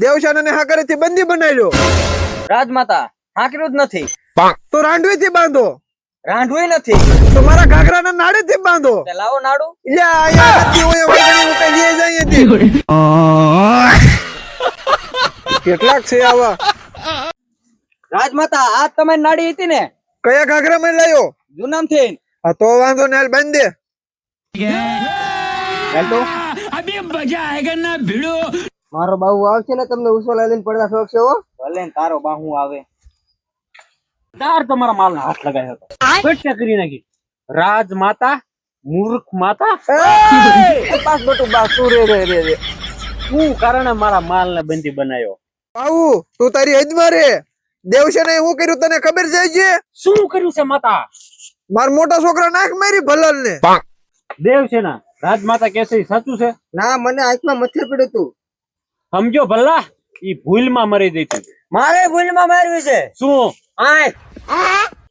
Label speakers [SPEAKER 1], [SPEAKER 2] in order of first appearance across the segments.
[SPEAKER 1] દેવશાના ને હાકરેથી બંદી બનાવ્યો.
[SPEAKER 2] રાજમાતા હાંકર્યું જ નથી.
[SPEAKER 1] તો રાંડવીથી બાંધો.
[SPEAKER 2] રાંધવું નથી.
[SPEAKER 1] તો મારા ઘાઘરાના નાડેથી બાંધો.
[SPEAKER 2] તે લાવો નાડું.
[SPEAKER 1] યા આયા નથી હોય વળગણી હું કઈ લઈ જાય હતી. કેટલાક છે આવા.
[SPEAKER 2] રાજમાતા આ તમારી નાડી હતી ને?
[SPEAKER 1] કયા ઘાઘરામાં લાયો?
[SPEAKER 2] જૂનામ થી.
[SPEAKER 1] હા તો વાંધો ને હાલ બાંધ દે.
[SPEAKER 3] अभी मजा आएगा ना भिड़ो.
[SPEAKER 4] મારો બાહુ આવશે ને તમને ઉછોલા લઈને પડદા શોખ છે હો.
[SPEAKER 2] ભલે ને તારો બાહુ આવે. તાર તમારા માલ હાથ લગાવ્યો હતો. કટકે કરી નાખી. રાજમાતા મૂર્ખ માતા.
[SPEAKER 1] પાસ બટુ બા તું રે.
[SPEAKER 2] શું કારણે મારા માલ ને બંદી બનાવ્યો?
[SPEAKER 1] બાબુ તું તારી હદમાં રે. દેવશાને હું કર્યું તને ખબર છે?
[SPEAKER 2] શું કર્યું છે માતા?
[SPEAKER 1] મારા મોટા છોકરા નાખ મારી ભલલ ને.
[SPEAKER 2] દેવસેના રાજમાતા કેસે સાચું છે?
[SPEAKER 4] ના મને આંખમાં મચ્છર પડ્યું તું.
[SPEAKER 2] સમજો ભલ્લા ઈ ભૂલમાં મરી ગઈ હતી.
[SPEAKER 4] મારે ભૂલમાં માર્યું છે.
[SPEAKER 2] શું?
[SPEAKER 4] આંખ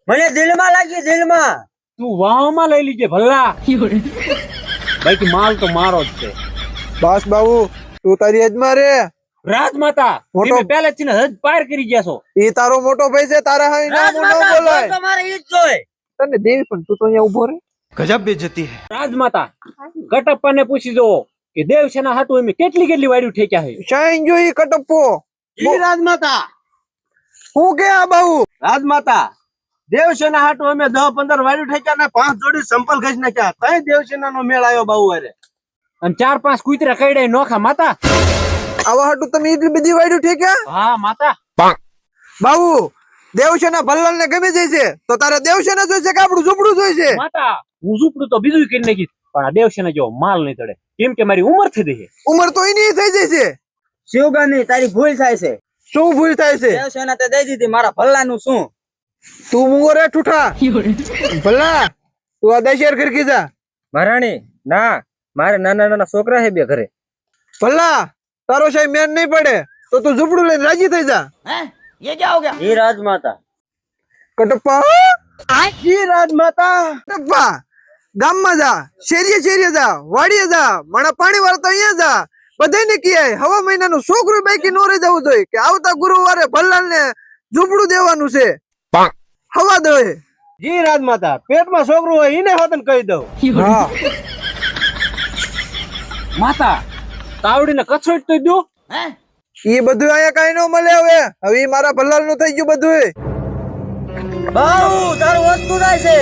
[SPEAKER 4] મને દિલમાં લાગી, દિલમાં.
[SPEAKER 2] તું વાહમાં લઈ લીજે ભલ્લા. બાકી માલ તો મારો જ છે.
[SPEAKER 1] બસ બાબુ તું તારી હદમાં રે.
[SPEAKER 2] રાજમાતા
[SPEAKER 1] મોટો-
[SPEAKER 2] તમે પહેલેથી ને હદ પાર કરી ગયા છો.
[SPEAKER 1] ઈ તારો મોટો ભાઈ છે, તારા હાઈ નામ ન બોલાય.
[SPEAKER 4] મારે ઈ જ જોય.
[SPEAKER 1] તને દેવી પણ તું તો અહીંયા ઉભો રે.
[SPEAKER 2] રાજમાતા કટપ્પાને પૂછી જો કે દેવસેના હાટુ એમ કેટલી વાડ્યું ઠેક્યા છે.
[SPEAKER 1] શાઈન જોઈ કટપ્પો.
[SPEAKER 4] જી રાજમાતા.
[SPEAKER 1] હું કે આ બાબુ?
[SPEAKER 4] રાજમાતા દેવસેના હાટુ અમે 10-15 વાયુ ઠેક્યા ને 5 જોડી સંપલ ઘસ નાખ્યા. તઈ દેવસેના નો મેળ આવ્યો બાહુ હારે.
[SPEAKER 2] અને 4-5 કૂતરા કઈડે નોખા માતા.
[SPEAKER 1] આવા હાટુ તમે એટલી બધી વાડ્યું ઠેક્યા?
[SPEAKER 2] હા માતા.
[SPEAKER 1] બાબુ દેવશેના ભલ્લાલ ને ગમે જાય છે તો તારે દેવશેના જોઈ છે કે આપણું ઝૂંપડું જોઈ છે?
[SPEAKER 2] માતા હું ઝૂંપડું તો બીજું કરી નાખીશ પણ આ દેવસેના જેવો માલ નહીં ચડે કેમ કે મારી ઉંમર થઈ ગઈ છે.
[SPEAKER 1] ઉંમર તો એની થઈ જાય છે.
[SPEAKER 4] શિવગામી તારી ભૂલ થાય છે.
[SPEAKER 1] શું ભૂલ થાય છે?
[SPEAKER 4] દેવસેના તે દઈ દીધી, મારા ભલ્લાનું શું?
[SPEAKER 1] તું મુંગો રે ઠૂઠા. ભલ્લા તું આ દશેર ખરકી જા.
[SPEAKER 4] મહારાણી ના, મારે નાના નાના છોકરા છે બે ઘરે.
[SPEAKER 1] ભલ્લા તારો સાહેબ મેન નહીં પડે તો તું ઝૂંપડું લઈને રાજી થઈ જા.
[SPEAKER 4] જી રાજમાતા.
[SPEAKER 1] કટપ્પા
[SPEAKER 4] જી રાજમાતા.
[SPEAKER 1] કટપ્પા ગામમાં જા, શેરીએ જા, વાડીએ જા, માણા પાણી વાળા તો અહીંયા જા. બધાને કહેવાય હવા મહિનાનું છોકરું બાકી નો રહી જવું જોઈએ કે આવતા ગુરુવારે ભલ્લાલ ને ઝૂંપડું દેવાનું છે. હવા દે.
[SPEAKER 4] જી રાજમાતા પેટમાં છોકરું હોય એને હોતન કહી દઉં.
[SPEAKER 1] હા
[SPEAKER 2] માતા તાવડીને કચોટ તો દો.
[SPEAKER 1] એ બધું અહીંયા કઈ ન મળે. હવે ઈ મારા ભલ્લાલ નું થઈ ગયું બધું.
[SPEAKER 4] બાઉ તારું વસ્તુ થાય છે.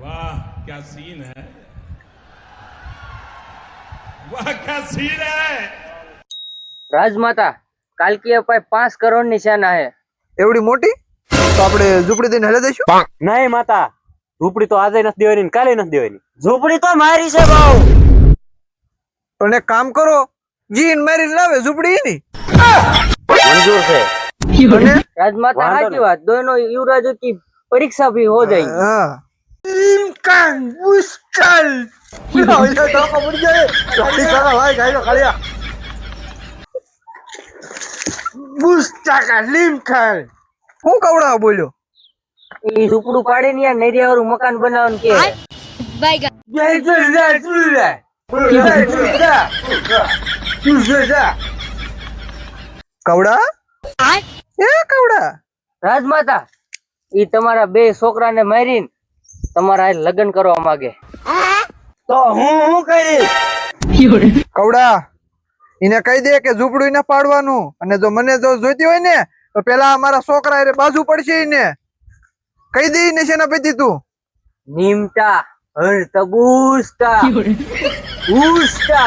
[SPEAKER 3] वाह क्या सीन है. वाह क्या सीन है.
[SPEAKER 4] રાજમાતા કાલ की अपाय 5 करोड़ ની સેના है.
[SPEAKER 1] એવડી મોટી તો આપણે ઝૂંપડી દઈને હેલે દઈશું.
[SPEAKER 2] નહીં માતા ઝૂંપડી તો આજે નથી દેવાની ને કાલે નથી દેવાની.
[SPEAKER 4] ઝૂંપડી તો મારી છે બાઉ.
[SPEAKER 1] પણ એક કામ કરો, જીન મારી લાવે ઝૂંપડી એની.
[SPEAKER 4] મંજूर है.
[SPEAKER 1] અને
[SPEAKER 4] राजमाता हाथी बात, दोनों युवराजों की परीक्षा भी हो जाएगी.
[SPEAKER 1] હા ઇમકાન મુશ્કેલ. હું કવડા બોલ્યો?
[SPEAKER 4] ये झूपड़ू पाड़े नहीं यार, नरिया और मकान बनावन के है.
[SPEAKER 1] કવડા એ કવડા
[SPEAKER 4] राजमाता ये तुम्हारा बे छोकरा ने मारीन तुम्हारा लग्न करवा मांगे तो हूँ करी.
[SPEAKER 1] કવડા એને કહી દે કે ઝૂંપડું એને પાડવાનું અને જો મને જો જોઈતી હોય ને તો પેલા અમારા છોકરા એ બાજુ પડશે એને કહી દે ને શેના પૈતી તું
[SPEAKER 4] निमटा हर तबूस्ता उस्ता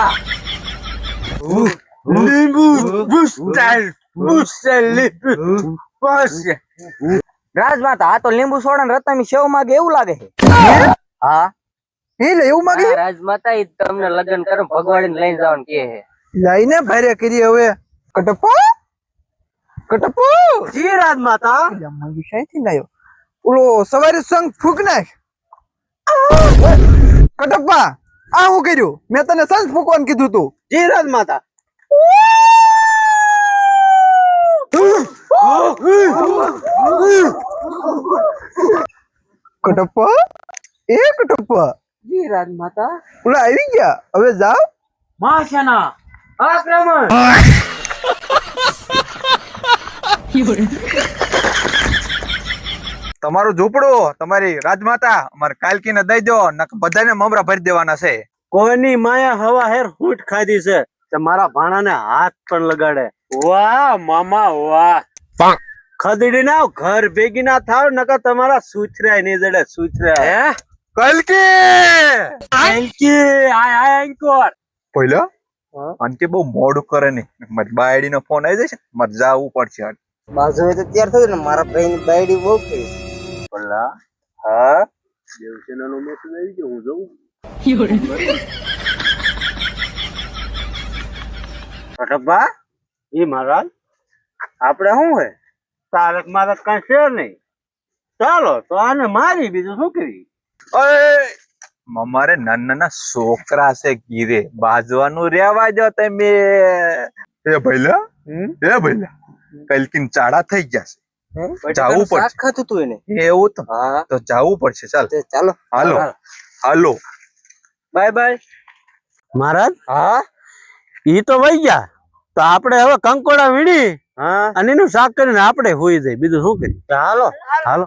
[SPEAKER 4] नींबू बुस्टल बुस्टल बस. राजमाता आ तो लींबू सोडा ने रत्ता में सेव मांगे એવું લાગે છે. હા
[SPEAKER 1] એટલે એવું માગે
[SPEAKER 4] હા, રાજમાતા ઈ તમને લગ્ન કરો ભગવાડીને લઈને જવાનું કે છે.
[SPEAKER 1] લઈને ભારે કરી હવે. કટપ્પા
[SPEAKER 4] જી રાજમાતા.
[SPEAKER 1] માંગી શાયથી લાયો ઓલો સવારે સંગ ફૂક નાખ. કટપ્પા આ હું કર્યું? મેં તને સંગ ફૂકવાનું કીધું તું.
[SPEAKER 4] જી રાજમાતા.
[SPEAKER 1] કટપ્પા એક ટપ્પા
[SPEAKER 2] જી રાજમાતા
[SPEAKER 1] ઓલા આવી ગયા હવે જાઓ
[SPEAKER 2] મહાસેના આક્રમણ
[SPEAKER 5] તમારું ઝૂંપડું તમારી રાજમાતા અમારે કાલકીને દઈ દો નકર બધાને મમરા ભરી દેવાના છે.
[SPEAKER 6] કોઈની માયા હવા હેર હૂંટ ખાધી છે તે મારા ભાણાને હાથ પણ લગાડે. વાહ મામા વાહ. ખદડી ના ઘર ભેગી ના થાવ નકર તમારા સુથરાય નહીં જડે સુથરાય.
[SPEAKER 5] કાલકી
[SPEAKER 6] આય અંકોર
[SPEAKER 5] પહેલા આંટી બહુ મોડું કરે નહીં મારી બાયડી નો ફોન આવી જશે મારે જવું પડશે.
[SPEAKER 4] બાજુ તો તૈયાર થયું ને મારા ભાઈ ની બાયડી બહુ થઈ.
[SPEAKER 6] પલ્લા
[SPEAKER 5] હા
[SPEAKER 6] દેવસેના નો મેસેજ આવી ગયો હું જઉં. અટબ્બા ઈ મહારાજ આપણે શું હે તારક મારક કઈ છે નહીં. ચાલો તો આને મારી બીજું શું કરી.
[SPEAKER 5] અમારે નાના છોકરા છે ગીરે બાજવાનું રેવા દો તમે. એ ભઈલા કલકીન ચાડા થઈ ગયા છે જાવું પડશે.
[SPEAKER 4] ખાતું તું એને.
[SPEAKER 5] એવું તો
[SPEAKER 4] હા
[SPEAKER 5] તો જાવું પડશે. ચાલ
[SPEAKER 4] ચાલો
[SPEAKER 5] હાલો હાલો.
[SPEAKER 6] બાય બાય મહારાજ.
[SPEAKER 4] હા
[SPEAKER 6] ઈ તો વહી ગયા તો આપણે હવે કંકોડા વીણી અને એનું શાક કરીને આપણે હોઈ જાય બીજું શું કરી. હાલો હાલો.